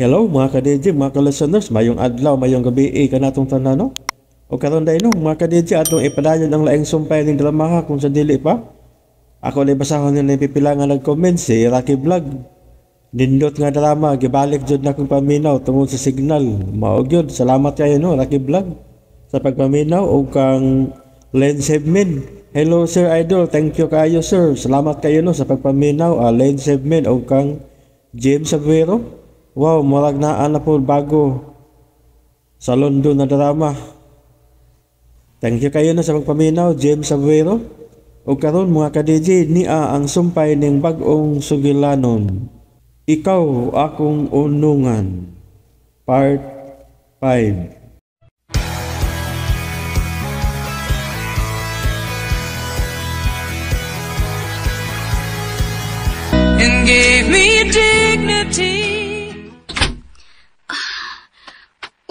Hello mga ka-DJ, mga ka-listeners, mayong adlaw, mayong gabi kanatong tanan no? O karon dai no, mga ka-DJ atong ipadayon ang laing sumpay ning drama kung sa dili pa. Ako lay basahon nila pipila nga nag-comment si Rocky Vlog. Nindot nga drama, gibalik jud na kong paminaw tungod sa signal. Mao gyud, salamat kayo no, Rocky Vlog sa pagpaminaw o kang Len Sevmin. Hello Sir Idol, thank you kayo sir. Salamat kayo no sa pagpaminaw, Len Sevmin o kang James Aguero. Wow, murag naan na po bago sa London na drama. Thank you kayo na sa pagpaminaw, James Aguero. O karon mga ka-DJ, niya ang sumpay ning bag-ong sugilanon. Ikaw akong unungan. Part 5. And gave me dignity.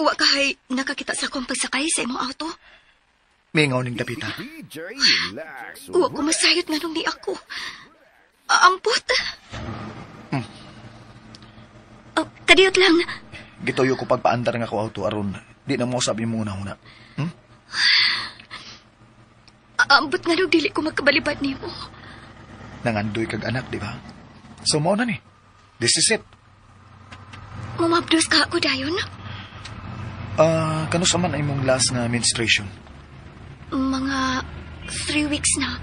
Wa kahay nakakita sa akong pagsakay sa imong auto. Mingaw ning dapita. Wa ko masayot nga nung ni ako. Ampot. Kadiyot lang. Gituyo ko pagpaandar nga ko auto aron di na mo sabi mo una. Ampot nga nung dili ko magkabalibad nimo. Nangandoy kag anak, di ba? So mo na ni. This is it. Mumabdos ka ako dayon. Kano sa man ay mong last nga menstruation? Mga 3 weeks na.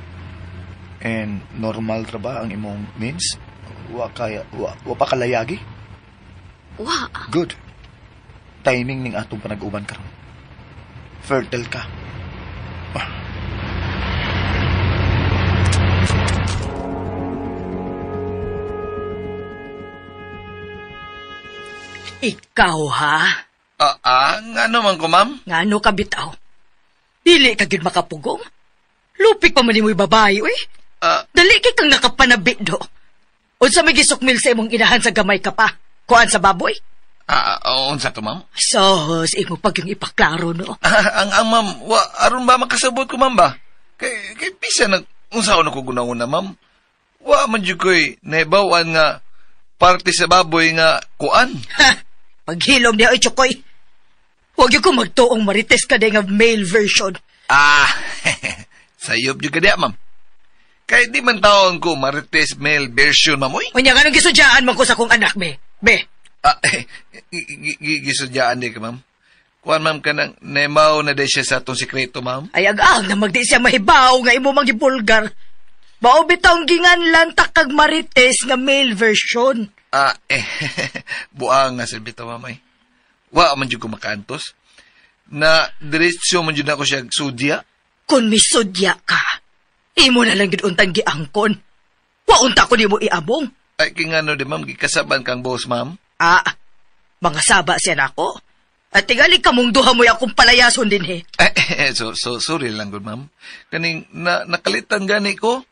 And normal ra ba ang imong mens? Wa pa kalayagi? Wa. Good. Timing ning atong panag-uban karon. Fertile ka. Ikaw, ha? Ngano man ko, ma'am? Ngano ka bitaw? Dili ka gid makapugong? Lupik pa man mo'y babae, eh. Dali kay kang nakapanabi do. Unsa may gisukmil sa imong inahan sa gamay ka pa? Kuan sa baboy? Unsa to, ma'am? Sos, imo pag yung ipaklaro, no? Ang ma'am, aron ba makasabot ko, ma'am ba? Kay pisa unsa ko guna-una, ma'am? Wa man jud ko'y naibawan nga parte sa baboy nga kuan. Paghilom niya, ay Chokoy. Huwag yung kung magtuong marites ka din nga male version. Sayop jud ka diya, ma'am. Kaya di man taon ko marites male version, ma'am, uy. Unya nga nung gisudyaan man ko sa kong anak, be. Gisudyaan di ka, ma'am. Kuan, ma'am, ka nang naimaw na di siya sa atong sikreto, ma'am. Ay, na magdi siya mahibaw nga imo magibulgar. Bao bitawng ginganlan takag marites nga male version. Buang nga silbita, mamay. Wa man jud ko makaantos. Na diretsyo man jud ako siya sudya. Kung misudya ka, imo na lang gid untang giangkon. Wa unta ko nimo iabong. Ay kingano di, ma'am, gikasaban kang boss, ma'am. Mga saba siya nako. At tingali ka mong duha mo akong palayason din, he. So sorry lang good, ma'am. Kaning nakalitan gani ko.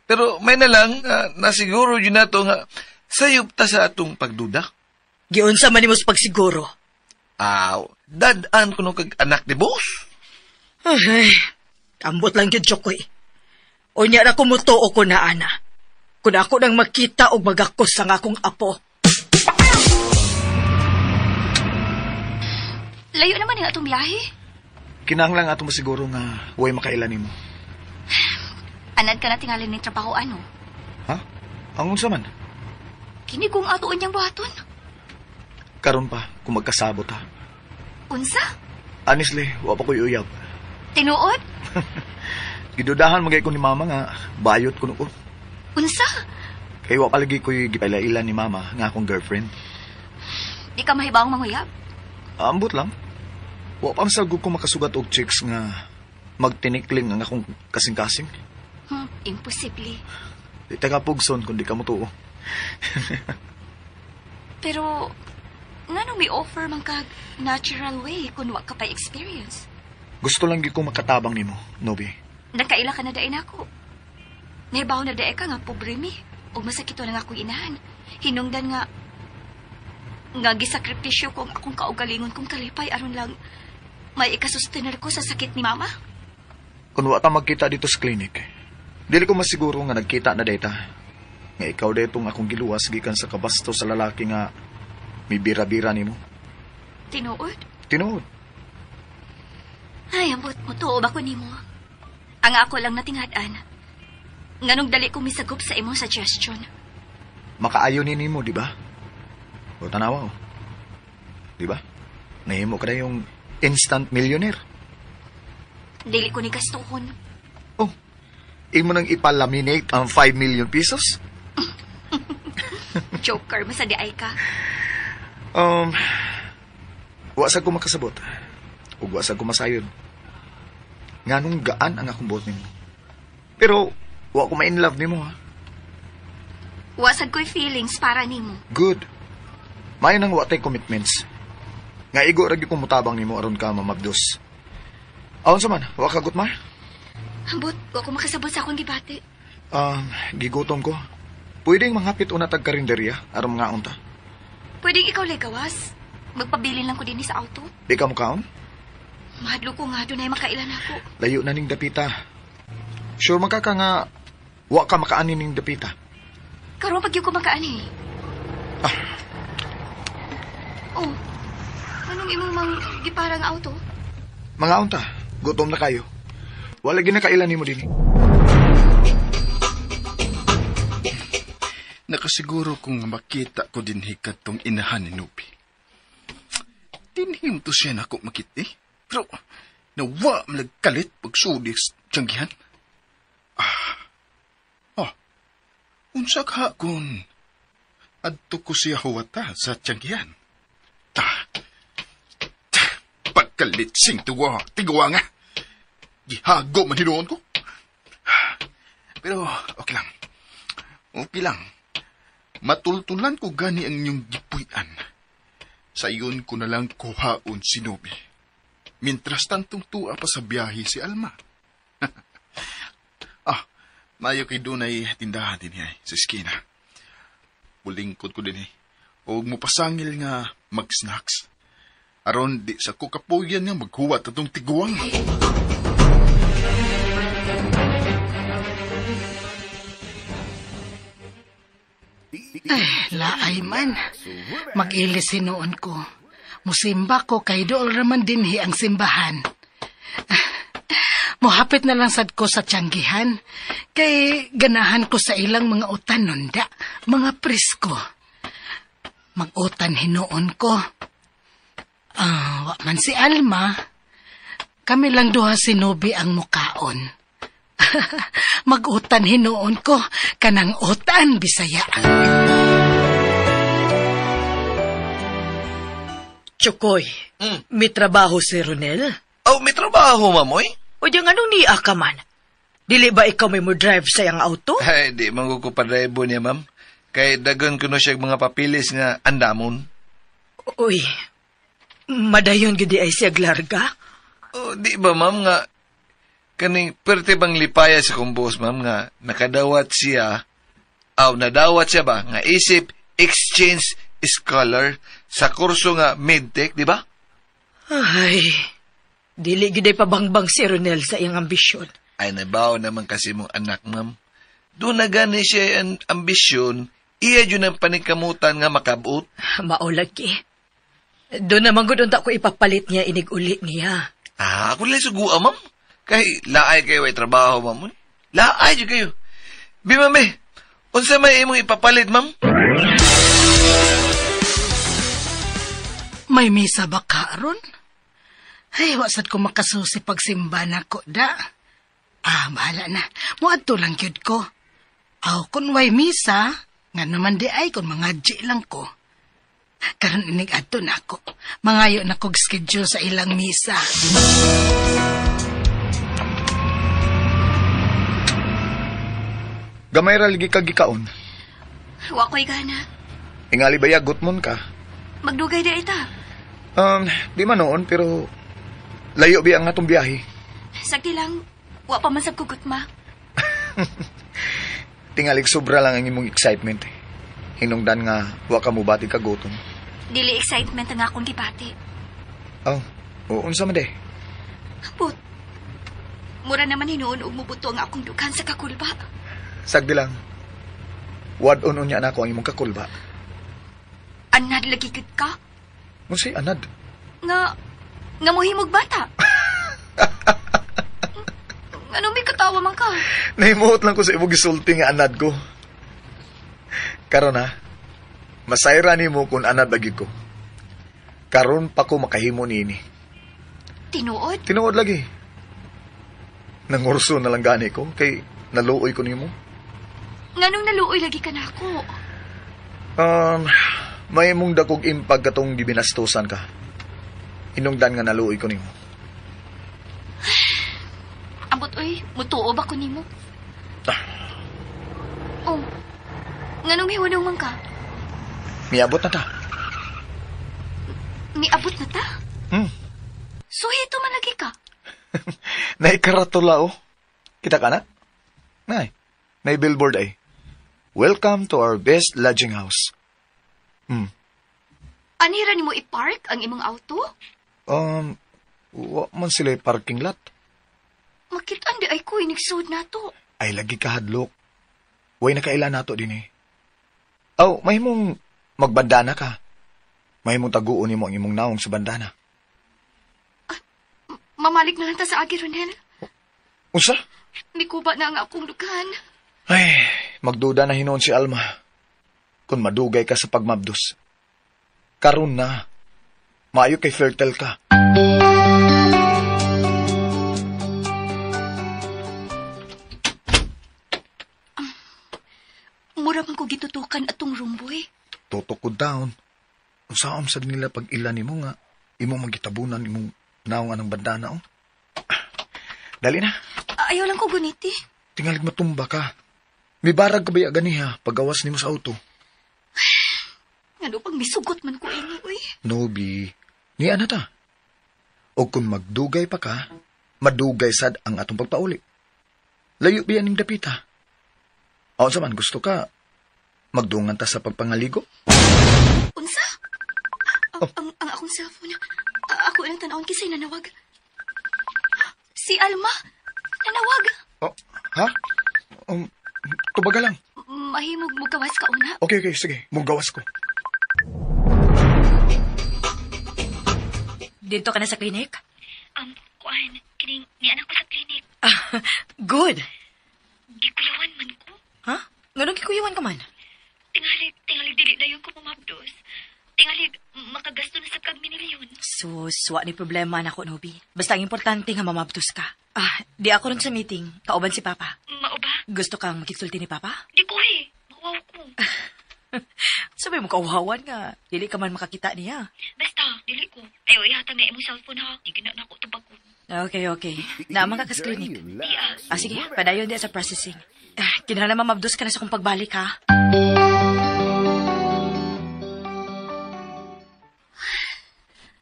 Pero may na lang, nasiguro yun na to nga, sayop ta sa atong pagduda. Giyon sa manimos pagsiguro. Dadaan ko nung kag-anak ni boss. Ay, ambot lang yun, Chokoy. O niya na kumutuo ko na, ana. Kung ako nang makita o magakos sa akong apo. Layo naman yung atong biyahe. Kinahanglan atong masiguro nga huwag makailan nimo. Anad ka na tingalin ng trabaho, ano? Ha? Ang unsa man? Kini kung atuon niyang buhaton. Karon pa, kung magkasabot ha. Unsa? Honestly, wa pa ko'y uyab. Tinuod? Gidudahan magay ko ni mama nga, bayot ko nuko. Unsa? Kaya wa palagi ko'y gipailailan ni mama nga akong girlfriend. Di ka mahibawang manguyab? Ambot lang. Wa pa masagog ko makasugat og chicks nga magtinikling ang akong kasing-kasing. Imposible. Di taga pugson kung di ka mutuo. Pero, nanong may offer man kag natural way kung wa ka pa experience? Gusto lang ko makatabang nimo, Nobi. Nakaila ka na dain ako. Nahibaw na dae ka nga pobre mi. O masakito na nga akong inahan. Hinungdan nga gisakripisyo ko ang akong kaugalingon kong kalipay aron lang may ikasustener ko sa sakit ni mama. Kung wa ta magkita dito sa klinik, dili ko masiguro nga nagkita na data. Nga ikaw detong akong giluwas gikan sa kabasto sa lalaki nga May bira-bira nimo. Tinuod? Tinuod. Ay, ambot mo, tuo ba ko nimo? Ang ako lang natingad-an. Nganong dali ko misagop sa imong suggestion. Makaayo ni nimo, di ba? O tanawa, o. Di ba? Nahimo ka na yung instant millionaire. Dili ko ni kastuhon. Oh, imo nang ipalaminate ang 5 million pesos? Joker, masadi ay ka. Wasag ko makasabot. Ug wasag ko masayon. Nganong gaan ang akong buot nimo. Pero, wa ko ma-inlove nimo, ha? Wasag ko'y feelings para nimo. Good. May nang watay commitments. Nga igo ragi kong mutabang nimo aron ka mamabdos. Aon sa man, wa ka gutma? Ambot, wa ko makasabot sa akong gibati. Gigutom ko. Pwedeng manghapit una tag karinderya aron mga unta. Pwedeng ikaw lay gawas. Magpabili lang ko din sa auto. Di ka mo kaon? Mahadlo ko nga, doon ay makailan ako. Layo na ning dapita. Sure magkaka nga, wa ka makaani ning dapita. Karoon pag ko makaani. Oh, anong imong mang giparang auto? Mga unta, gutom na kayo. Wala ginakailan nimo din. Nakasiguro kung makita ko din hikat tong inahan ni Nubi. Dinhim to siya na ako makiti. Pero, nawa malagkalit pag sudis tiyanggihan. Unsa ka kun adto ko siya huwata sa tiyanggihan. Pagkalit sing tuwa, tigwa nga. Gihago man hinuon ko. Pero, okay lang. Okay lang. Matultulan ko gani ang inyong gipuyan. Sa iyon ko na lang kuhaon si Nubi. Mintras tantong tua pa sa biyahe si Alma. Mayo kay dunay tindahan din sa eskina. Bulingkod ko din o mupasangil nga mag-snacks. Aron di sa kukapuyan nga maghuwat atong tiguang. Laay man. Mag-ilis sinuon ko. Musimba ko kay dool raman dinhi ang simbahan. Mohapit na lang sad ko sa tiyanggihan. Kay ganahan ko sa ilang mga utan nunda. Mga presko. Mag-utan hinuon ko. Wa man si Alma. Kami lang duha si Nubi ang mukaon. Mag-utan hinuon ko. Kanang utan Bisaya. Chokoy, may trabaho si Ronel? Oh, may trabaho, mamoy? O diyang anong niya ka man? Dili ba ikaw may mo drive sa iyang auto? Ay, di man ko padraibo niya, ma'am. Kay dagon ko no siya mga papilis nga andamon. Uy, madayon gudi ay siya larga? Oh, di ba, ma'am, nga kaning perte bang lipaya sa kumbos, ma'am, nga nakadawat siya, nadawat siya ba, nga isip exchange scholar sa kurso nga medtech, di ba? Ay, dili gid pa bangbang si Ronel sa iyang ambisyon. Ay, nabaw naman kasi mong anak, ma'am. Doon na gani siya ang ambisyon, iya yun ang panikamutan nga makabot. Maulagi. Doon naman gud unta ko ipapalit niya inig-uli niya. Ako lang sugua, ma'am. Kay laay kayo ay trabaho, ma'am. Laay dyan kayo. Mami, unsa may imong ipapalit, ma'am? May misa ba karon? Ay, wasad ko makasusi pagsimba na ko da. Bahala na. Muadto lang yun ko. Kung way misa, nga naman di ay kung mga G lang ko. Karon inig adto na ako. Mangayo na kog schedule sa ilang misa. Gamay ra ligi kag gikaon. Wa ko'y gana. Ingali ba gutmon ka? Magdugay da ita. Di man noon, pero layo bi ang atong biyahe. Sagdi lang, wa pa man sab kugut ma. Tingalig sobra lang ang imong excitement. Hinungdan nga wa ka mo bati ka gutom. Dili excitement ang akong gibati. Unsa man de? But, mura naman hinuon og mubuto ang akong dughan sa kakulba. Sagdi lang. Wad unon niya na ako ang imong kakulba. Anad lagi gid ka? Mo si anad. Nga mohimog bata. Ano may katawa man ka? Nahimuot lang ko sa imong gisulti nga anad ko. Karon ha, masayra nimo kung anad lagi ko. Karon pa ko makahimo nini. Tinuod? Tinuod lagi. Nangurso na lang gani ko, kay naluoy ko nimo. Nganong naluoy lagi ka na ako? May mong dakog impag katong gibinastusan ka. Hinungdan nga naluoy ko nimo. Ambot oy, mutuo ba ko nimo? Oh, nganong hiwanong man ka? Miabot na ta. Miabot na ta? So, hito man lagi ka? Naikaratula oh. Kita ka na? Nay billboard ay. Welcome to our best lodging house. Anira ni mo i-park ang imong auto? Wa man sila parking lot. Makitaan di ay ko inigsod na to. Ay, lagi ka hadlok. Way nakaila nato din eh. May mong magbandana ka. May mong taguon mo ang imong naong sa bandana. Mamalik na lang ta sa agi, Ronel. Unsa? Nikuba na ang akong dugan. Ay, magduda na hinoon si Alma. Kung madugay ka sa pagmabdos. Karon na. Maayo kay fertile ka. Mura man ko gitutukan atong rumboy. Tutok ko down. Usaam sad nila pag ilan nimo nga imong magitabunan imong naong anang bandana oh. Dali na. Ayaw lang ko guniti. Tingalig matumba ka. May barag ka ba ganiha pagawas nimo sa auto? Ano pag misugot man ko ini, uy? Nobi, ni ana ta. O kung magdugay pa ka, madugay sad ang atong pagpauli. Layo biyan ning dapita. Aon sa man gusto ka, magdungan ta sa pagpangaligo? Unsa? Ang akong cellphone. Ako ilang tanawon kisay nanawag. Si Alma, nanawag. Ha? Tubaga lang. Mahimog mo gawas ka una. Okay, sige. Mugawas ko. Dito ka na sa klinik? Kuan, kining ni anak ko sa klinik. Good. Gikuyawan man ko. Ha? Ganun kikuyawan ka man? Tingali dili dayon ko pumabdos. Tingali makagasto na sa kag minilyon. Wa ni problema na ko, Nobi. Basta ang importante nga mamabtos ka. Di ako rin sa meeting. Kauban si Papa. Mao ba? Gusto kang magkisulti ni Papa? Di ko eh. Mawaw ko. Sabi mo kauhawan nga. Dili ka man makakita niya. Basta, dili ko. Ayaw ihatag na imong cellphone ha. Di gina na ako tubag ko. Okay. Naamang ka kas klinik. Sige. Padayon di sa processing. Kinahanglan mamabdos ka na sa kong pagbalik, ha?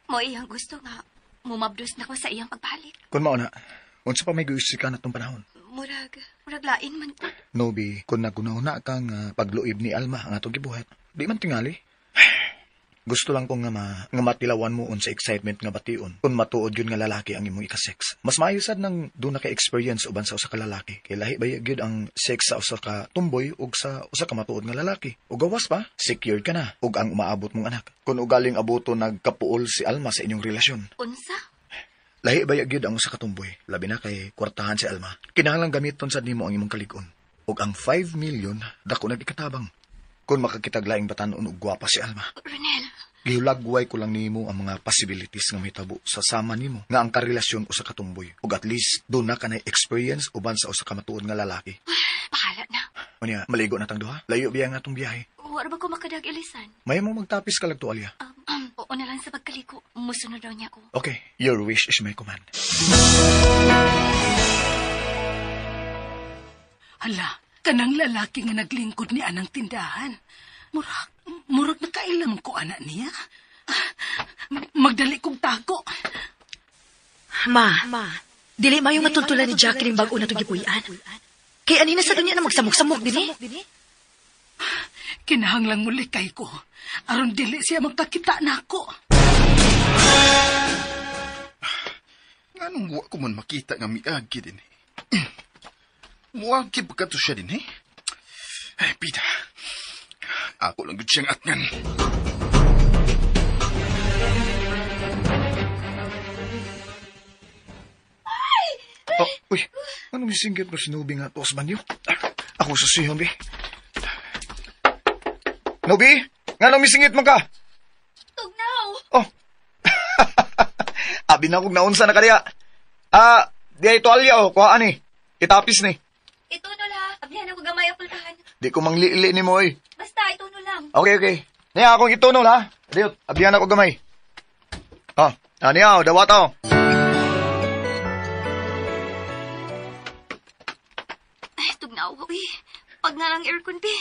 Mo iyang gusto nga. Mumabdos na ko sa iyang pagbalik. Kung mauna, unsa pa may gusto ka na itong panahon? Murag lain man ko. Nobi, kung nagunahuna kang pagluib ni Alma ang atong gibuhat, di man tingali. Gusto lang kong nga matilawan mo sa excitement nga bation. Kung matuod yun nga lalaki ang imong ika-sex. Mas maayosad nang doon na ka-experience uban sa usa ka lalaki. Kay lahi ba yun ang sex sa usa ka tumboy ug sa usa ka matuod nga lalaki. Ug gawas pa, secured ka na. Ug ang umaabot mong anak. Kung ugaling abuto nagkapuol si Alma sa inyong relasyon. Unsa? Lahi ba yun ang usa ka tumboy. Labi na kay kwartahan si Alma. Kinahanglan gamiton sad nimo ang imong kalig-on. Ug ang 5 million dako na ikatabang. Kung makakitaglaing batanon ug gwapa si Alma. Ronel. Gihulagway ko lang nimo ang mga possibilities nga mahitabo sa sama nimo nga ang karelasyon usa ka tumboy. Ug at least doon na ka na experience uban sa usa ka matuod nga lalaki. Bahala na. Unya, maligo na tang duha. Layo biya nga tong biyahe. Wala ba ko makadag ilisan? May mo magtapis ka lagto Alia. Oo na lang sa pagkaliko. Musunod daw niya ko. Okay, your wish is my command. Hala, kanang lalaki nga naglingkod ni anang tindahan. Murag nakailam ko anak niya. Magdali kong tago. Ma, dili mayong matultulan ni Jacqueline bago na itong gipuyan. Kaya anina sa dunya na magsamok-samok din eh. Kinahanglang mulikay ko. Aron dili siya magkakita na ako. Anong wa ko man makita nga miagi din eh. Muagi ba ka to siya din eh? Ay, pita. Ako lang gud siyang atngan. Anong singgit mo sinubi nga tos man yun? Ako susiyon, be. Nubi? Nga nang misingit mo ka? Tugnaw! Oh. Abi na kong naunsa na kaya. Di ay tuwalya o, kuhaan ni. Itapis ni. Ituno la. Abihan ako gamay ang pultahan. Di ko manglili ni mo eh. Basta, ituno lang. Okay. Niya akong ituno ha. Diyo, abihan ako gamay. Niya, dawat ako. Ay, tugnaw, uy. Pag nga lang aircon, be.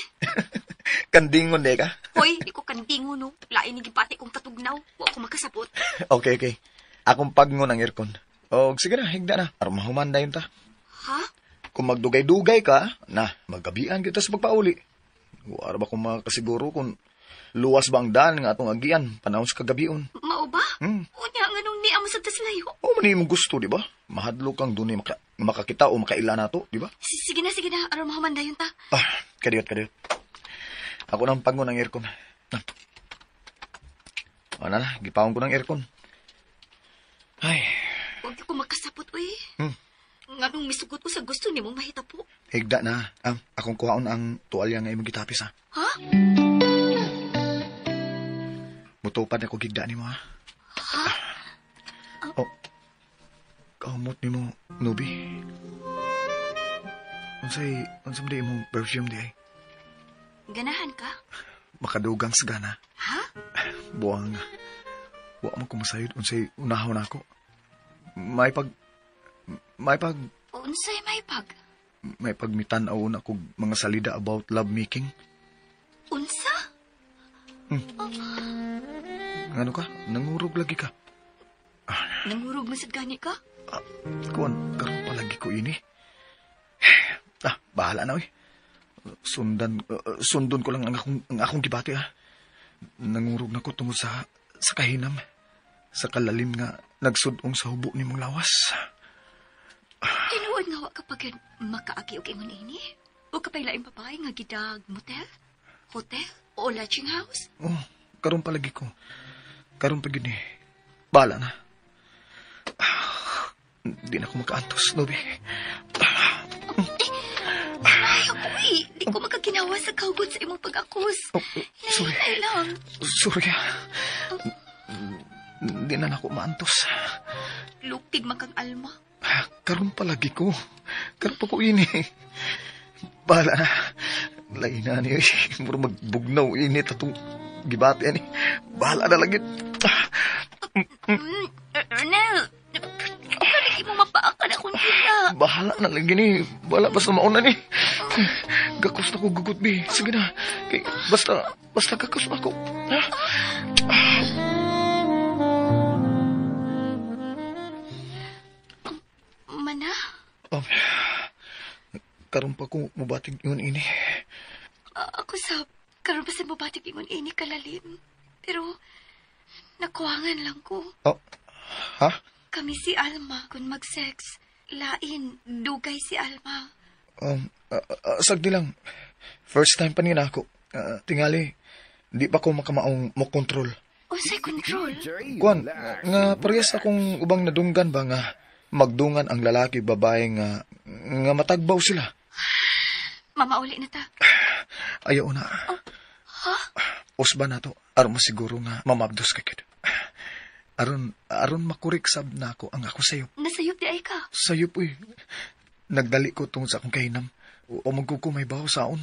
Kandingon de ka? Hoy, di ko kandingo, no. Lain ni gipati kong katugnaw. Wa ko makasapot. Okay. Akong pagngon ang aircon. O, sige na, higda na. Para mahumanda yun ta. Ha? Kung magdugay-dugay ka, maggabian kita sa pagpauli. Wala ba kung makasiguro kung luwas ba ang daan nga atong agian, panahon sa kagabion. Mao ba? Unya, nga nung ni amo sa taslayo. O, mani mo gusto, di ba? Mahadlo kang dun makakita o makaila na to, di ba? Sige na. Aron mahamanda yun ta. Kadiyot. Ako nang pagngon ng aircon. Ano na, gipawon ko ng aircon. Ay. Huwag ko makasapot, uy. Nga nung misugot ko sa gusto ni mong mahita po. Higda na. Akong kuhaon ang tuwalya nga imong gitapis, ha? Ha? Mutupad ako gigda ni mo, ha? Kaumot ni mo, Nubi. Unsay di imong perfume di ay? Ganahan ka? Makadugang sa gana. Ha? Buwang. Wa mo kumasayod unsay unahon ako. May Unsay may pag? may pagmitan-aw na kog mga salida about love making. Unsa? Ano ka? Nangurog lagi ka. Nangurog man sa gani ka? Karon palagi ko ini. Bahala na, oy. Sundon ko lang ang akong gibati, ha. Nangurog na ko tungod sa kahinam. Sa kalalim nga nagsudong sa hubo ni mong lawas. Tinuod nga wa kapag makaagi og ingon ini? O kapay laing babae nga gidag motel, hotel, o lodging house? Oh, karon palagi ko. Karon pa gini. Bahala na. Di na ako makaantos, Nobi. Ay, uy, di ko makaginawa sa kaugot sa imong pag-akos. Sorry. Nay lang. Sorry. Di na ako maantos. Lupig man kang alma. Karon palagi ko. Karon pa ko ini. Bahala na. Lain na niyo. Muro magbugnaw init atong gibati ani. Bahala na lagi. Ernel, kaligi mo mapaakan akong gila. Bahala na lagi ni. Bahala basta mauna ni. Gakos na ko gugut, bi. Sige na. Kay, basta gakos na ko. Mana? Karon pa ko mubatig yun ini. Ako sa karon pa sa mabatig ingon ini kalalim. Pero nakuwangan lang ko. Ha? Kami si Alma kung mag-sex. Lain, dugay si Alma. Sagdi lang. First time pa niya ako. Tingali, di pa ko makamaong mo control. Unsay control? Kuan, nga parehas akong ubang nadunggan ba nga magdungan ang lalaki babae nga matagbaw sila. Mamauli na ta. Ayaw na. Ha? Usba na to. Aron masiguro nga mamabdos ka kid. Aron makurik sab na ako ang ako sayop. Nasayop di ay ka. Sayop, uy. Nagdali ko tungod sa akong kahinam. O magkukumay baho saon.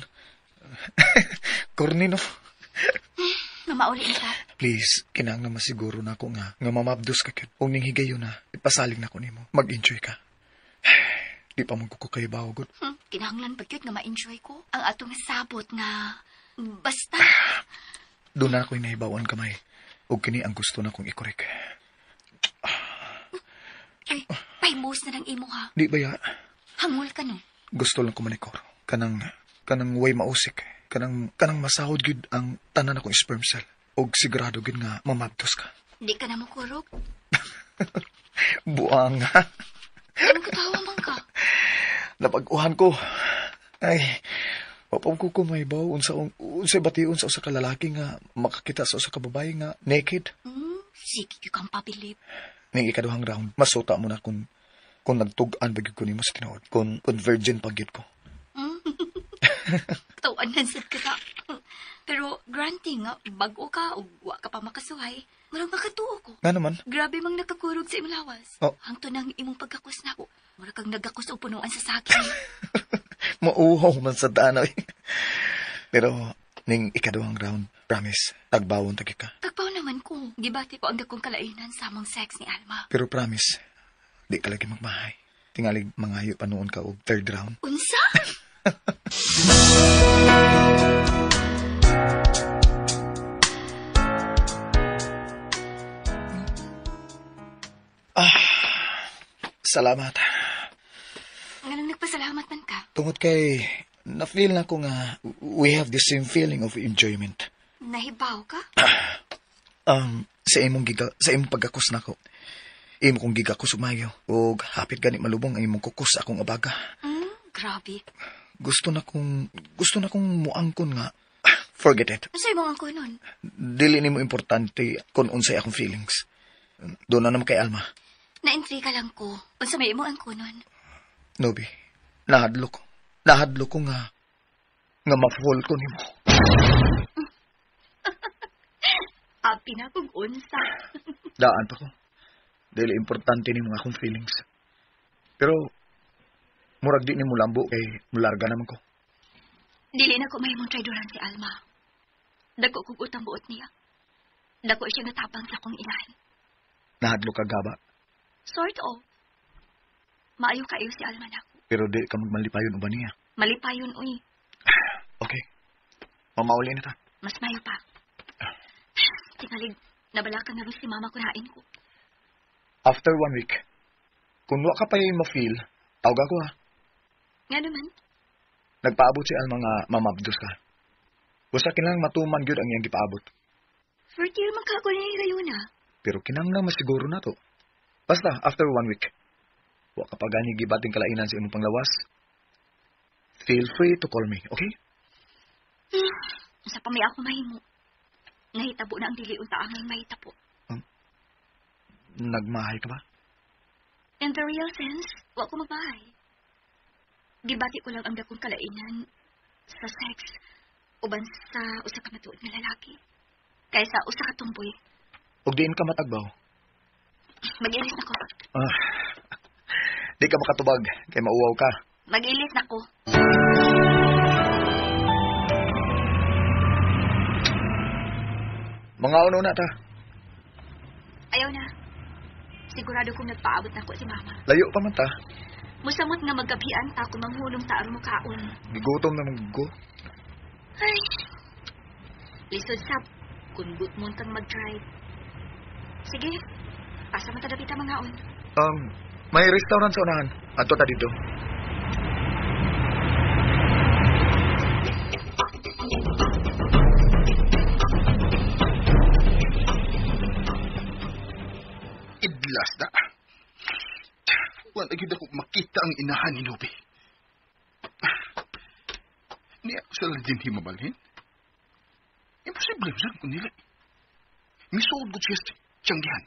Korni, no? Mamauli na ta. Please, kinang na masiguro na ako nga mamabdos ka kid. Kung ning higayon na, ipasaling na ko nimo. Mag-enjoy ka. Di pa magkukukay baho, good. Kinahanglan pa yun nga ma-enjoy ko. Ang atong sabot nga basta. Doon na ako'y nahibawan kamay. O kini ang gusto na kong ikorek. Ay, paimos na ng imo ha. Di ba ya? Hangol ka no. Gusto lang ko manikor. Kanang way mausik. Kanang masahod gid ang tanan akong sperm cell. Og sigurado gid nga mamabtos ka. Di ka na makurog. Buang ha. Anong katawa man ka? Napag-uhan ko. Ay, wapang ko kumaybaw unsay bation sa usa ka lalaki nga makakita sa usa ka babae nga naked. Sige kang pabilib. Ning ikaduhang round, masuta mo na kung Kung nagtugaan ba gyud ko nimo sa tinuod, kung virgin pa gyud ko. Tawanan sad ka ta. Pero granting nga, bago ka o wa ka pa makasuhay, marang makatuo ko. Nga naman, Grabe mang nakakurog sa imong lawas. Oh. Hangto nang imong pagkakos na ko. Mura kang nagakos o punuan sa sakin. mauhaw man sa daan. Pero, ning ikaduhang round, promise, tagbawon tagi ka. Tagpaw naman ko. Gibati ko ang dakong kalainan sa among sex ni Alma. Pero promise, di ka lagi magmahay. Tingalig mangayo pa noon ka og third round. Unsa? Salamat. Anong nagpasalamat man ka? Tungod kay, na-feel na ko nga, we have the same feeling of enjoyment. Nahibaw ka? Sa imong pagkakos na ko. Imo kong gigakos umayo. O hapit gani malubong ang imong kukus akong abaga. Grabe. Gusto na kong muangkon nga. Forget it. Ano sa'yo mong angko nun? Dili nimo importante kung unsay akong feelings. Doon na naman kay Alma. Naintriga lang ko. Unsa may imong angko nun? Nobi, nahadlo ko. Nahadlo ko nga ma-fall ko nimo. Api na kung unsa. Daan pa ko. Dili importante ni mga akong feelings. Pero, murag di ni mo lambo kay mularga naman ko. Dili na ko mahimong traidoran si Alma. Dako kong utang buot niya. Dako siya natapang sa akong inahin. Nahadlo ka gaba. Sort of. Maayo kayo si Alma na ako. Pero di ka magmalipayon uban niya. Malipayon, uy. Okay. Mamauli na ta. Mas mayo pa. Tingalig, nabalakan na rin si mama kunain ko. After 1 week, kung wa ka pa yung ma-feel, tawag ako ha. Nga naman. Nagpaabot si Alma nga mamabdos ka. Basta kinang matuman gyud ang iyang gipaabot. 4 year magkako na yung gayon na. Pero kinanglang masiguro na to. Basta, after 1 week, wa ka pa gani gibating kalainan sa imong panglawas. Feel free to call me, okay? Sa pamay ako mahimo. Nahitabo na ang dili unta amang mahitabo. Nagmahay ka ba? In the real sense, wa ko mabahay. Gibati ko lang ang dakong kalainan sa sex uban sa usa ka matuod nga lalaki. Kaysa usa ka tumboy. Ug diin ka matagbaw. Mag-ilis na ko. Di ka makatubag, kay mauwaw ka. Mag-ilis na ko. Mga uno na ta. Ayaw na. Sigurado kong nagpaabot na ko si mama. Layo pa man ta. Musamot nga maggabian ta kung manghulong ta aron mo kaon. Gigutom na mong Ay. Lisod sab. Kung good mo kang mag-drive. Sige. Asa man ta dapita mangaon. May restaurant sa unahan. Ato ta dito. Idlas na. Wala gid ako makita ang inahan ni Nobe. Niya sila din himabalhin. Imposible saan kung nila. Misuod ko siya siyang dihan.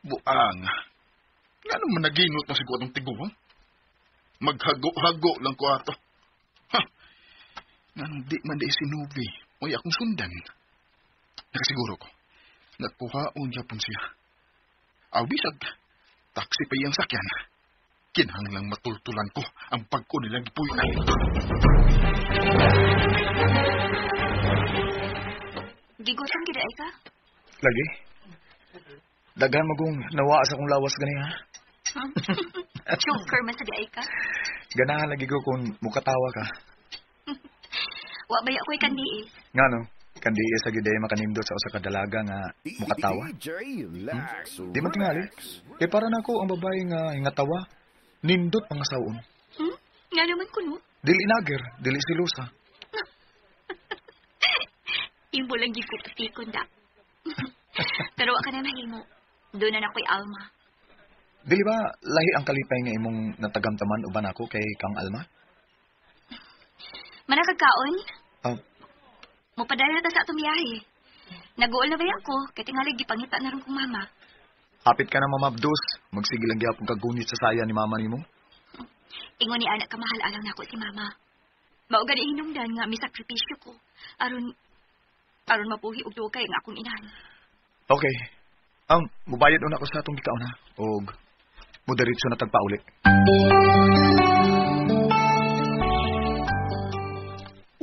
Buang. Nga naman naginot na siguro itong tiguang. Maghago-hago lang ko ato. Ha! Nga nung di man di si Nobe. Uy, akong sundan. Nakasiguro ko. Nagkuhaon niya pun siya. Bisag, taksi pa iyang sakyan. Kinahanglang matultulan ko ang pagko nilang gipuy-ay. Gigutom gid ay ka? Lagi? Daghan magong nawa sa kong lawas gani ha? Joker man sa di ay ka? Ganahan lagi ko kung mukatawa ka. Wa bay ako'y kandiis. Nga no? Kandi sa giday makanindot sa usa ka dalaga nga mukatawa. Di man tingali. Kay para nako ang babae nga hingatawa, nindot ang asawon. Nga naman kuno. Dili nager, dili silusa. Imbo lang gikupatikon da. Pero wa ka na mahimo. Doon na ako'y Alma. Dili ba lahi ang kalipay nga imong natagamtaman uban ako kay Kang Alma? Manakagkaon? Oh. Mupadala ta sa atong biyahe. Nag-uol na ba ako? Kaya tingali gipangita na rin kong mama. hapit ka na mamabdos. Magsige lang gyapon kagunit sa saya ni mama nimo. Ingon ni anak kamahal alang nako si mama. Mao gani hinungdan nga misakripisyo ko. Aron mapuhi og dugay nga akong inahan. Okay. Mubayad una ko sa atong gikaon ha. Og mudiretso na tagpauli.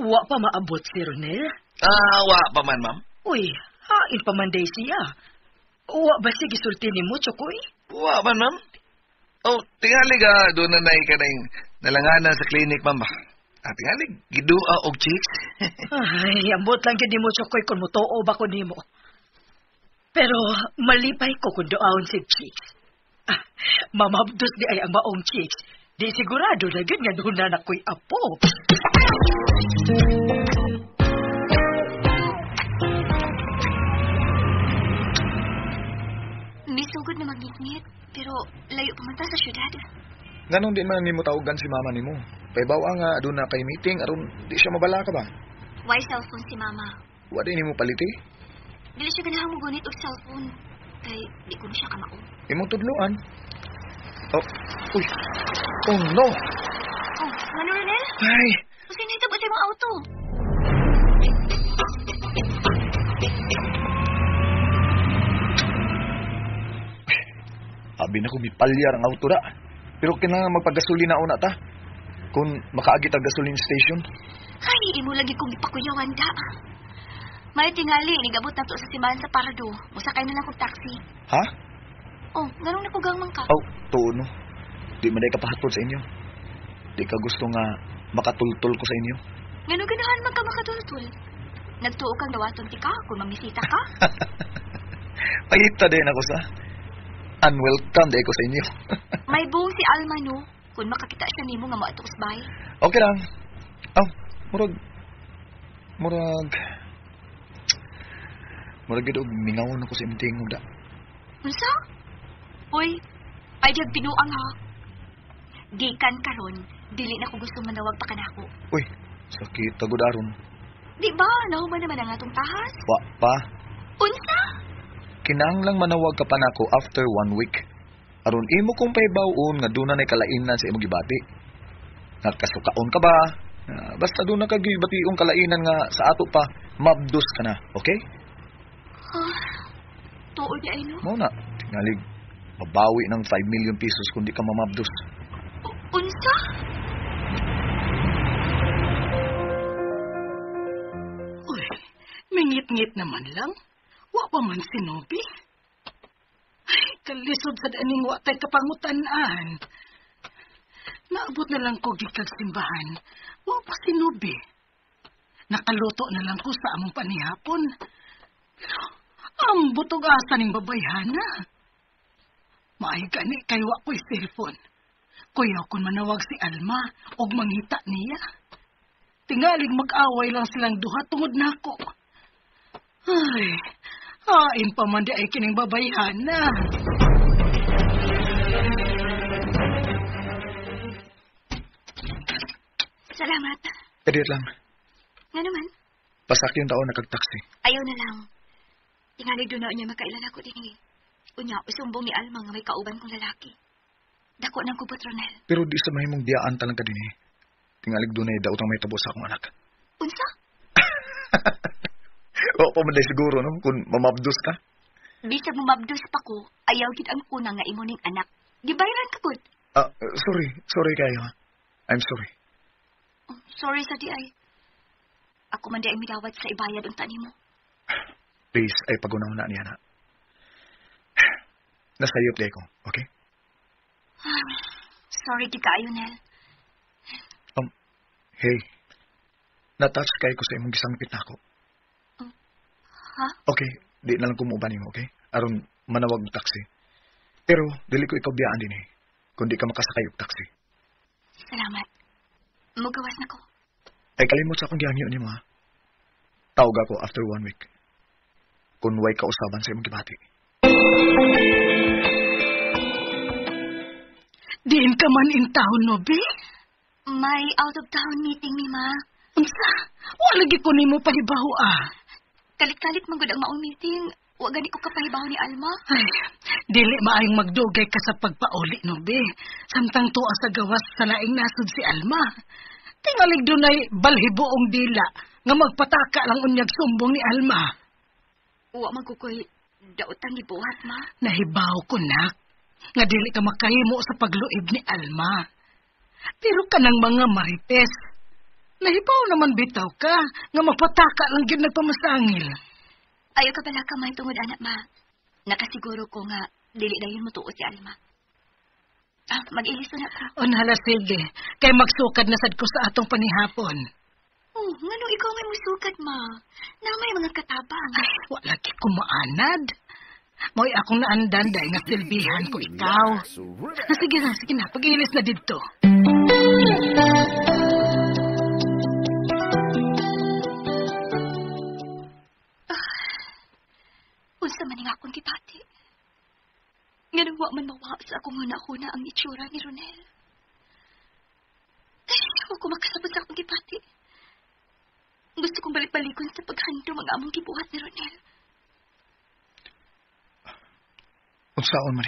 Wa pa maabot si Ronel? Wa pa man, ma'am. Uy, hain pa man day siya. Wa ba sige sulti ni mo, Chokoy? Wa man, ma'am. Tingali ka doon na kanang nalanganan sa klinik, ma'am ba? Tingali, gidua og chicks. Ay, ambot lang yun ni mo, Chokoy, kung mutuo ba ko ni mo. Pero malipay ko kung doon si chicks. Mamabdos di ay ang maong chicks. Di sigurado na yun nga doon na ako'y apo. Misugod na magngit-ngit, pero layo pa man ta sa syudad. Ganon din man nimo tawagan si mama nimo. Paibawa nga doon na kay meeting aron di siya mabala ka ba? Why cellphone si mama? Wa din nimo paliti. Dili siya ganahang mugunit og cellphone. Kay di ko na siya kamao. Imong tudloan. Uy. Oh no. Oh, ano Ronel? Ay. Kasi nahitabo sa imong auto. Abi na ko mipalyar ang auto da. Pero kinahanglan magpagasolina una ta. Kung makaagi ta gasoline station. Ay, imo lagi kong ipakuyawan da. May tingali, nigabot na to sa simahan sa Parado. Musakay na lang kong taxi. Ha? Oh, ganun na ko gangmang ka. Tuo no. Di man day kapahatod sa inyo. Di ka gusto nga makatultol ko sa inyo. Ganun ganahan man ka makatultul. Nagtuo kang dawaton ti ka kung mamisita ka. Pahita din ako sa unwelcome day ko sa inyo. May buong si Alma no. Kung makakita siya nimo nga maatos bay. Okay lang. Murag gid og mingawon ako sa imong tingog da. Unsa? Uy, ay diag pinuang ha. Gikan karon, dili na ko gusto manawag pa kanako. Uy, sakit tagod aron. Di ba, nahuman naman ang atong tahas? Wa pa. Unsa? Kinahanglang manawag ka pa nako after 1 week. Aron imo kong pahibaw-on nga doon na kalainan sa imong gibati. Nakasukaon ka ba? Basta doon na kagibationg kalainan nga sa ato pa, mabdos ka na, okay? Tuod niya ay no? Mao na, tingalig, mabawi ng 5 million pesos kung di ka mamabdos. Unsa? Uy, mingit-ngit naman lang. Wa pa man sinubi. Ay, kalisod sa daning wa tay kapangutan-an. Naabot na lang ko gikag simbahan. Wa pa sinubi. Nakaluto na lang ko sa among panihapon. Pero, ang butog asa ning babayhana. Maay gani kay wa ko'y cellphone. Kuyaw kun manawag si Alma og manghita niya. Tingalig mag-away lang silang duha tungod nako. Ay, hain pa man di ay kining babayhana. Salamat. Edit lang, Nga naman, pasak yung taon na kag-taxi. ayaw na lang. Tingalig doon na niya makailan ako din eh. Unya, usumbong ni Alma nga may kauban kong lalaki. Dako ng kubot, Ronel. Pero di sa mahimong biyaan talang ka din eh. Tingalig doon ay daotang may tabo sa akong anak. Unsa? O pa man siguro no, kung mamabdos ka. Bisag mumabdos pa ko, ayaw gid ang kuna nga imo ning anak. Gibayran ka gud. Sorry kayo ha. I'm sorry. Oh, sorry sa di ay. Ako man di ay midawat sa ibayad unta nimo. Please, ay pagunaw na niya na. Nasayop di ko, okay? Sorry di kaayo, Nel. Hey, natouch kayo ko sa imong gisangpit na ako. Ha? Okay, di na lang kumuban mo, okay? Aron manawag ng taxi. Pero, dili ko ikaw biyaan din eh. Kung di ka makasakay og taxi. Salamat. Mugawas na ko. Ay kalimot sa akong gihangyo ni mo ha. Tawag ako after 1 week. Kung way kausaban sa imong gibati. Diin ka man in town, no, be? May out-of-town meeting ni Ma. Unsa? Wala lagi ko nimo pahibaw ah. Kalit-kalit man gud ang maong meeting. Wa gani ko kapahibaw ni Alma. Ay, Dili maayong magdugay ka sa pagpauli, no, be. Samtang tuwa sa gawas sa laing nasod si Alma. Tingalig dunay balhibuong dila nga magpataka lang unyag sumbong ni Alma. Wa magukoy dautan ni buhat, ma. Nahibaw ko, nak, nga dili ka makahimo sa pagluib ni Alma. Pero kanang mga marites, nahibaw naman bitaw ka nga magpataka lang yun nagpamasangil. Ayaw ka pala ka may tungod, anak, ma. Nakasiguro ko nga dili dayon mo tuot si Alma. Mag-iliso na ka. Hala, sige. Kay magsukad na sad ko sa atong panihapon. Oh, ngano ikaw may musukad, ma? Na may mga katabang. Ay, wala ki kumaanad. Mo'y akong naandan dahil nga silbihan ko ikaw. Sige na. Pag-ilis na dito. Unsa man nga akong gipati. Nga nang wa man mawa sa akong huna-huna ang itsura ni Ronel. Ay, huwag ko makasabot sa akong gipati. Gusto kong balik-balikon sa paghandom ang among gibuhat ni Ronel. Unsaon man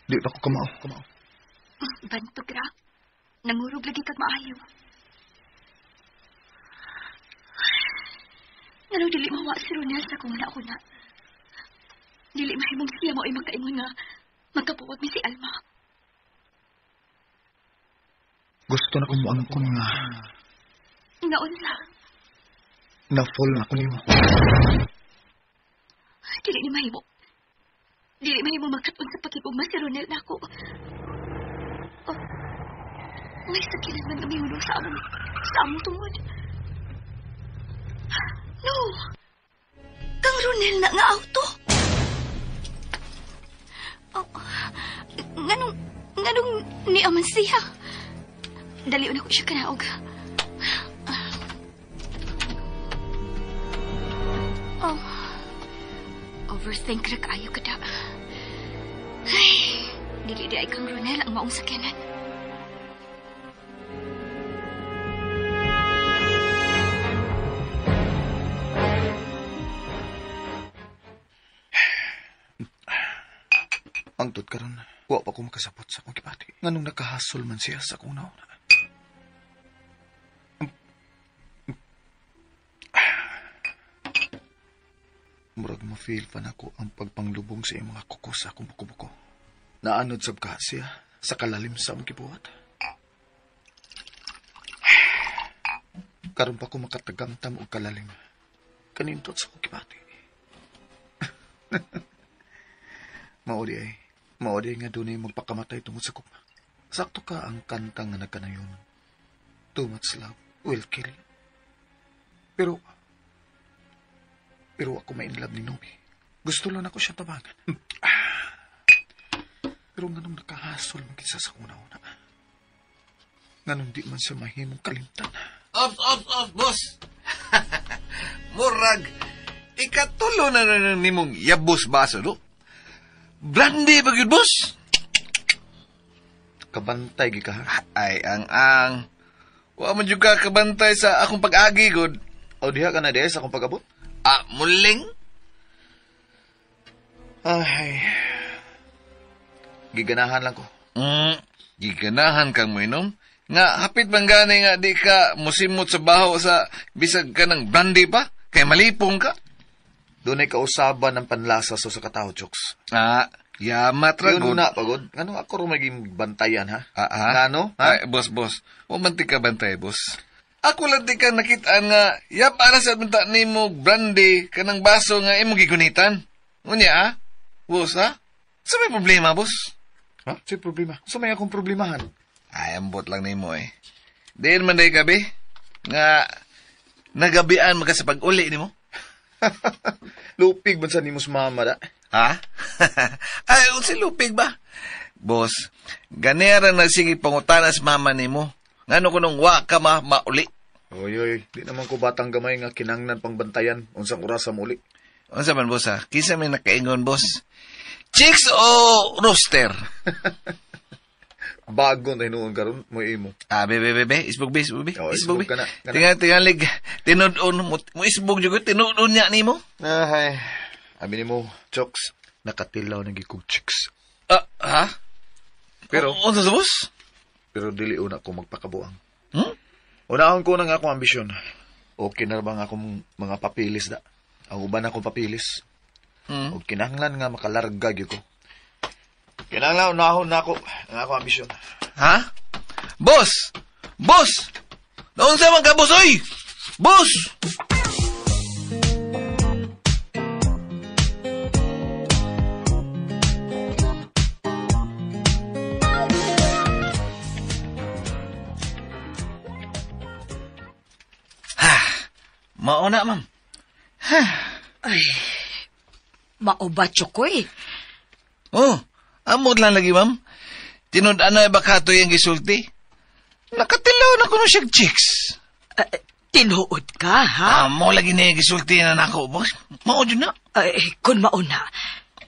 di pa ko kamao. Bantog ra. Nangurog lagi kag maayo. Ngano dili mawa si Ronel sa akong huna-huna. Dili mahimong siya mo ay magkaingon nga magkapuwag mi si Alma. Gusto na kong muangkon nga Ngaon lang. na-fall na ako nimo. Dili ni mahimo. Dili mahimo magkatun sa pagkipugma si Ronel na ako. Oh, may sakilan man kami hulong sa among tungod. No! Kang Ronel na nga auto. Oh, nganong ni aman siya. Daliw na ko siya kanaog. Oh, overthink ra kaayo kada. Ay, dili di ay kang Ronel ang maong sakyanan. Angtod karon, wa pa ko makasabot sa akong gipati. Nganong nakahasol man siya sa akong nauna. Murag ma-feel pa na ko ang pagpanglubong sa iyong mga kuko sa akong buko-buko. Naanod sab ka siya sa kalalim sa akong gibuhat. Karon pa ko makatagamtam og kalalim. Kanindot sa akong gipati. Maodi ay nga dunay magpakamatay tungod sa kukma. Sakto ka ang kanta nga nagkanayon. Too much love will kill. Pero ako ma-inlove ni Nobi. Gusto lang ako siya tabangan. Pero nganong nakahasol magkisa sa una-una. Nganong di man siya mahimong kalimtan. Off, boss! Murag, ikatulo na ni mong yabos baso, no? Brandy ba yun, boss? Kabantay gi ka, ha? Ay, ang. Wa man jud ka kabantay sa akong pag-agi, god. O diha ka na diha sa akong pag-abot? Muling? Ay, giganahan lang ko. Giganahan kang mo inom? Nga, hapit bang gani nga di ka musimot sa baho sa bisag ka ng brandy pa? Kaya malipong ka? Doon ay kausaban ng panlasa sa katao, Chooks. Yamat ra, Yun god. na, pagod. Ano ako rin maging bantayan, ha? Ngano? Ha? Ay, boss. Umanti ka bantay, boss. Ako lang di ka nakitaan nga, para sa banta ni mo brandy ka ng baso nga imong gigunitan. Unya, ha? Boss, ha? Sa may problema, boss? Ha? Sa problema? Sa may akong problemahan? Ay, ambot lang ni mo, eh. Diyan man day gabi, nga nagabian maka sa pag-uli ni mo. Lupig man sa nimos mama, da? Ha? Ay, si lupig ba? Boss, ganera na sige pangutana sa mama ni mo. Ngano ko nung wa ka mauli? Oy, di naman ko batang gamay nga kinangnan pang bantayan unsang oras sa muli. Unsa man, boss, ha? Kisa may nakaingon, boss. Chicks o rooster? Bago na hinuon karon mo imo. Bebe. Isbog, be. Isbog ka na. Tingalig. Tinudon mo isbog jud, tinudon niya ni mo. Ay, abi nimo, Chooks. nakatilaw na gikog chicks. Ha? Pero- Ano sa boss? Pero dili una ko magpakabuang. Hmm? Unahon ko na nga akong ambisyon. Okay na ba nga akong mga papilis da? Ang uban akong papilis. Hmm? O kinahanglan nga makalarga gyud ko. Kinahanglan unahon na ako ang akong ambisyon. Ha? Boss! Boss! Naunsa man ka, boss, oy! Boss! Mauna, ma'am. Mauba, Chukoy. Oh, amot lang lagi, ma'am. Tinud-ano baka ito yung gisulti. Nakatilaw na kuno siya chicks. Tinuod ka, ha? Mo lagi na yung gisulti na nako, boss. Maod yun na. Kun mauna,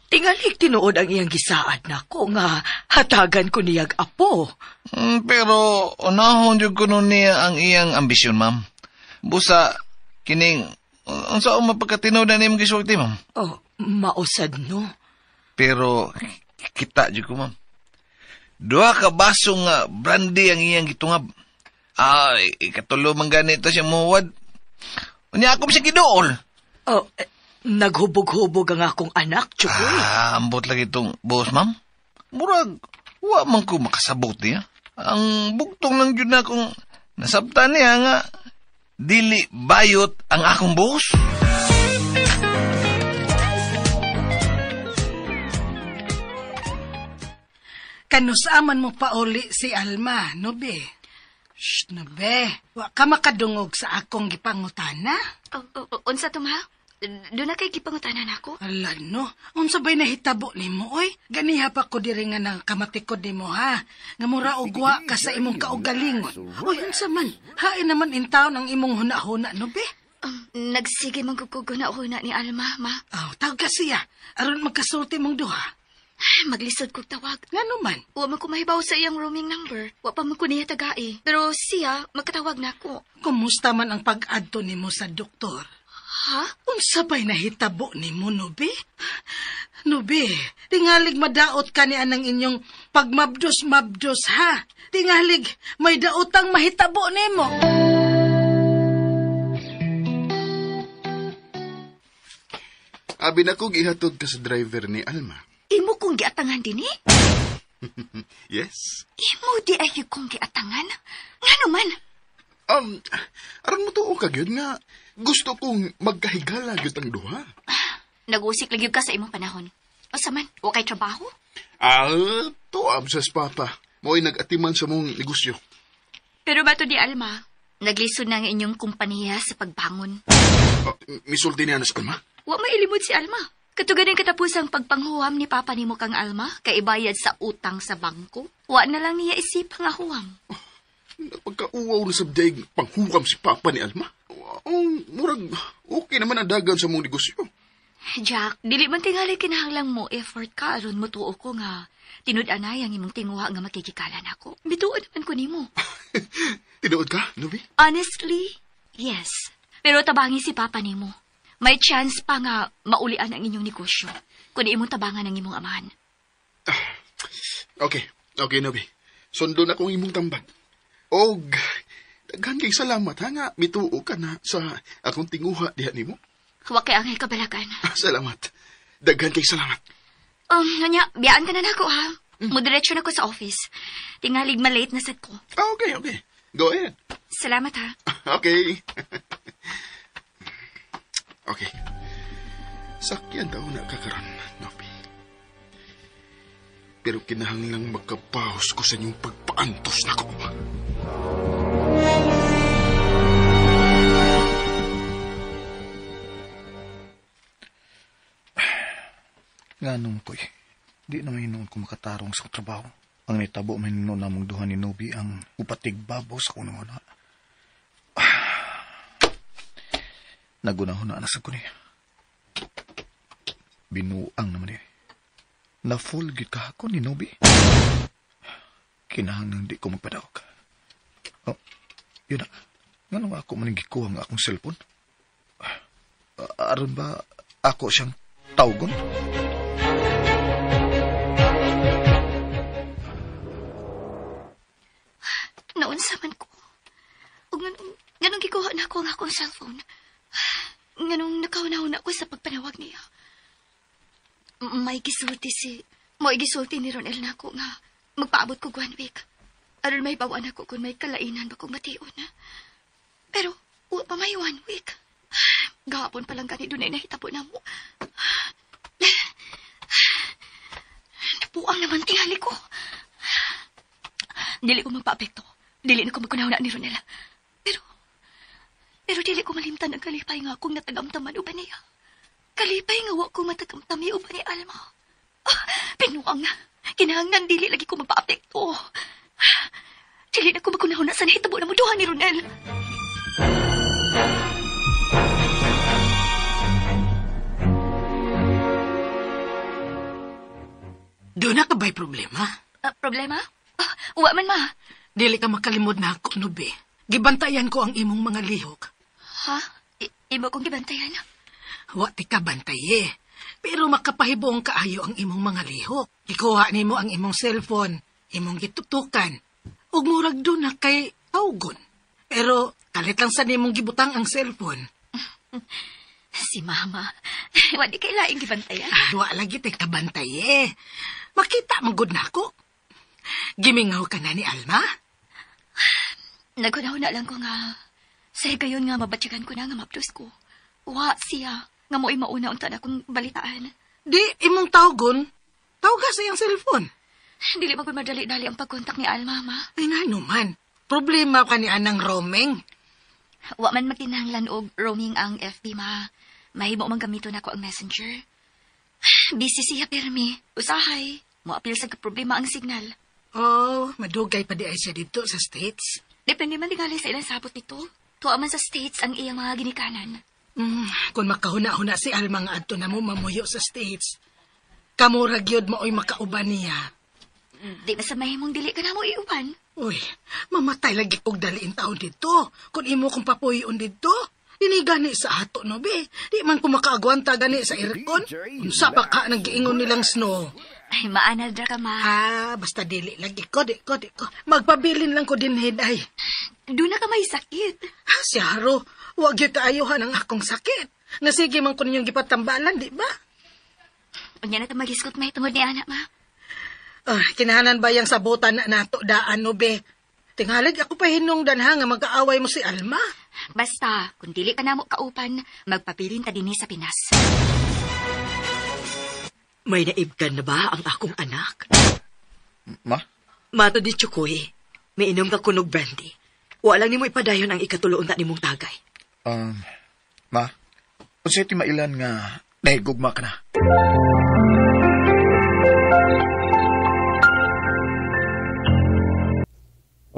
tingali tinuod ang iyang gisaad na ko nga hatagan ko niyag apo. Pero, unahon yun kuno niya ang iyang ambisyon, ma'am. Busa, kining, ang saan mapagkatinuod na niyang gisulti, ma'am. Oh, mausad no. Pero, kita dyan ko, ma'am. Duha ka baso nga brandy ang iyang gitungab. Ikatulo man ganito siya muwad. Unya ako siya gidool. Oh, naghubog-hubog ang akong anak, Chukoy. Ambot lang itong boss, ma'am. Murag, wa man ko makasabot niya. Ang bugtong lang yun na kung nasabtan niya nga, dili bayot ang akong boss. Kanusaman mo pa uli si Alma, no be? Shh, no be. Wa ka makadungog sa akong gipangutana? Unsa to, ma? Doon na kay gipangutanan ako? Ala, no. Unsa ba'y nahitabo ni mo, oy? Ganiha pa ko diri nga nang kamatikod ni mo, ha? Nga mura ugwa ka sa imong kaugalingon. Oy, unsa man? Hain naman in taon ang imong huna-huna, no be? Nagsige magkukugo na una ni Alma, ma. Oh, tawag ka siya. Aron magkasulti mong duha. Maglisod kong tawag. Nga naman. Wa man ko mahibaw sa iyang roaming number. Wa pa man ko niya tagai. Pero siya, magkatawag na ako. Kumusta man ang pag-adto ni mo sa doktor? Ha? Unsa ba'y nahitabo ni mo, Nubi? Nubi, tingalig madaot ka ni anang inyong pagmabdos-mabdos, ha? Tingalig may daotang mahitabo ni mo. Abi na ko gihatod ka sa driver ni Alma. Imo kong giatangan din eh? Yes. Imo di ay kong giatangan? Nga naman? Aron mo tuo ka gyud nga gusto kong magkahigala gyud ang duha. Nag-usik lagi ka sa imong panahon. O saman, wa kay trabaho? Tuab sa papa. Mo'y nag-atiman sa mong negosyo. Pero bato di Alma, naglisod na ang inyong kumpanya sa pagbangon. Misulti niya na sa Alma? Wa mailimod si Alma. Katugan ang katapusang pagpanghuwam ni Papa ni mo kang Alma, kay ibayad sa utang sa bangko. Wa na lang niya isip nga huwam. Napagkauwaw na sa daig panghuwam si Papa ni Alma. Murag, okay naman ang dagan sa mong negosyo. Jack, dili man tingali kinahanglang mo effort ka aron mo tuo ko nga. Tinud-anay ang imong tinguha nga makikikalan ako. Bituon naman ko nimo. Tinuod ka, Nubi? Honestly, yes. Pero tabangi si Papa nimo. May chance pa nga maulian ang inyong negosyo kung imong tabangan ang imong amahan. Okay, Nubi. Sundo na kong imong tambag. Og, daghan kay salamat ha nga mituo ka na sa akong tinguha diha nimo. Huwag kay angay kabalakan. Salamat. Daghan kay salamat. Nga, biyaan ka na nako ha. Mudiretso na ko sa office. Tingalig malate na sad ko. Okay. Go ahead. Salamat ha. Okay. Okay. Sakyan daw na kakaroon, Nobi. Pero kinahanglang magkapahos ko sa inyong pagpaantos na ko. Ganong ko'y, di naman hinoon ko makatarong sa trabaho. Ang nitabo man hinoon namong duha ni Nobi ang upatig babaw sa kunungan. Nagunahon na sa ko niya. Binuang naman niya. Na-full gid ka ako ni Nobi. Kinahanglan di ko magpadawag. Yun na. Nga nung ako manigikuha ang akong cellphone. Aron ba ako siyang tawgon? ko ang akong cellphone. Nganong nakauna-una ko sa pagpanawag niya. May gisulti ni Ronel na ako nga magpaabot ko 1 week. Aron may bawaan ako kung may kalainan ba kong mation. Pero, wa pa may 1 week. Gahapon pa lang gani doon ay nahitabo na mo. Napuang naman tingali ko. Dili ko magpa-apekto. Dili na ko magkunahuna ni Ronel. Pero dili ko malimtan ang kalipay nga akong natagamtaman uban niya. Kalipay nga wa ko matagamtami uban ni Alma. Pinuang na. Kinahanglan dili lagi ko magpa-apekto. Dili na ko magkunahuna sa nahitabo na mo duha ni Ronel. Doon na ka ba'y problema? Problema? Wa man, ma. Dili ka makalimod na ako, Nobe. Gibantayan ko ang imong mga lihok. Ha? Imo kong gibantayan? Wa ti ka bantaye. Pero makapahibong kaayo ang imong mga lihok. Ikuha nimo ang imong cellphone, imong gitutukan. Ug murag doon na kay tawgon. Pero kalit lang sa nimong gibutang ang cellphone. Si Mama. Wa di kay laing gibantayan. Wa lagi ti ka bantaye. Makita magud nako. Gimingaw ka na ni Alma? Nagunahuna lang ko nga. Sa gayon nga mabatyagan ko na nga mapdos ko. Wa siya. Nga mo'y mauna unta na akong balitaan. Di, imong tawgon. Tawga sa iyang cellphone. Dili ba ko madali-dali ang pagkontak ni Alma, ma? Ay nga naman. Problema ka ni anang roaming. Wa man magtinahanglan og roaming ang FB, ma. Mahimo man gamiton ako ang messenger. Busy siya, Permi. Usahay. Moapil sa problema ang signal. Oh, madugay pa di ay siya dito sa States. Depende man tingali sa ilang sabot nito. Tuwa man sa States ang iyang mga ginikanan. Kung makahuna-huna si Alma nga adto na mo mamuyo sa States, kamura gyud maoy makauban niya. Di na sa mahimong dili ka na mo iuban. Uy, mamatay lagi kog daliin taon dito. Kung imo kong papuyon dito, dini gani sa ato, no, be? Di man ko makaagwanta gani sa aircon. Unsa pa ka nag-iingon nilang snow? Ay, maanal dra ka, ma. Basta dili lagi ko, di ko. Magpabilin lang ko din, Heday. Doon na ka may sakit. Si Haro, huwag yun kaayuhan ang akong sakit. Nasige man ko ninyong gipatambalan, di ba? Unya na ito mag-iskot may tungod ni anak, ma. Kinahanan ba yung sabutan na nato daan, no, be? Tingalag ako pa hinungdan ha nga mag-aaway mo si Alma. Basta, kung dili ka na mo kaupan, magpapilin ta dinhi sa Pinas. May naibgan na ba ang akong anak? Ma? Mato di Chukoy, may inom ka kunog brandy. Walang nimo ipadayon ang ikatuloon na nimong tagay. Ma? Kung sa'yo mailan nga, nahigugma ka na.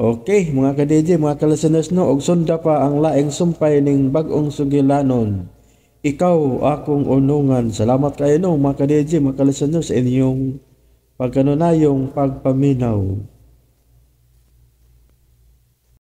Okay, mga ka-DJ, mga ka-listeners, no, og sunda pa ang laing sumpay ning bag-ong sugilanon. Ikaw, akong unungan. Salamat kayo, no, mga ka-DJ, mga ka-listeners, sa inyong pagkanunayong pagpaminaw.